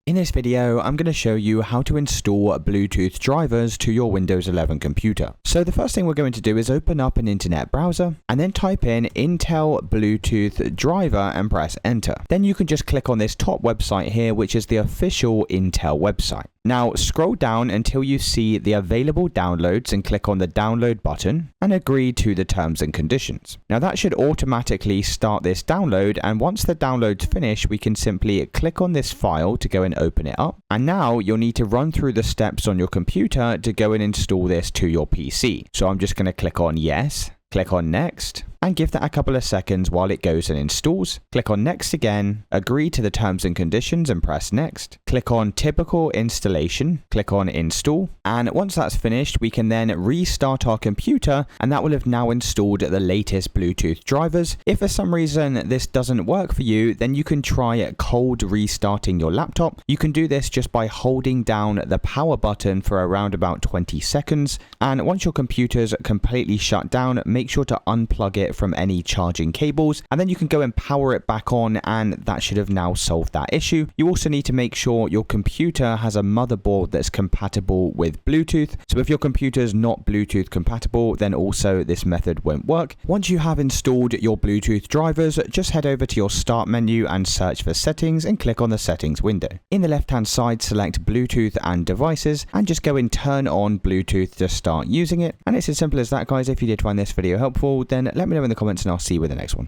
In this video, I'm going to show you how to install Bluetooth drivers to your Windows 11 computer. So the first thing we're going to do is open up an internet browser and then type in Intel Bluetooth driver and press enter. Then you can just click on this top website here, which is the official Intel website. Now scroll down until you see the available downloads and click on the download button and agree to the terms and conditions. Now that should automatically start this download, and once the download's finished, we can simply click on this file to go and open it up. And now you'll need to run through the steps on your computer to go and install this to your PC. So I'm just going to click on yes, click on next, and give that a couple of seconds while it goes and installs. Click on next again, agree to the terms and conditions and press next. Click on typical installation, click on install, and once that's finished, we can then restart our computer, and that will have now installed the latest Bluetooth drivers. If for some reason this doesn't work for you, then you can try cold restarting your laptop. You can do this just by holding down the power button for around about 20 seconds, and once your computer's completely shut down, make sure to unplug it from any charging cables, and then you can go and power it back on, and that should have now solved that issue. You also need to make sure your computer has a motherboard that's compatible with Bluetooth. So if your computer is not Bluetooth compatible, then also this method won't work. Once you have installed your Bluetooth drivers, just head over to your start menu and search for settings and click on the settings window. In the left hand side, select Bluetooth and devices and just go and turn on Bluetooth to start using it. And it's as simple as that, guys. If you did find this video helpful, then let me know in the comments and I'll see you with the next one.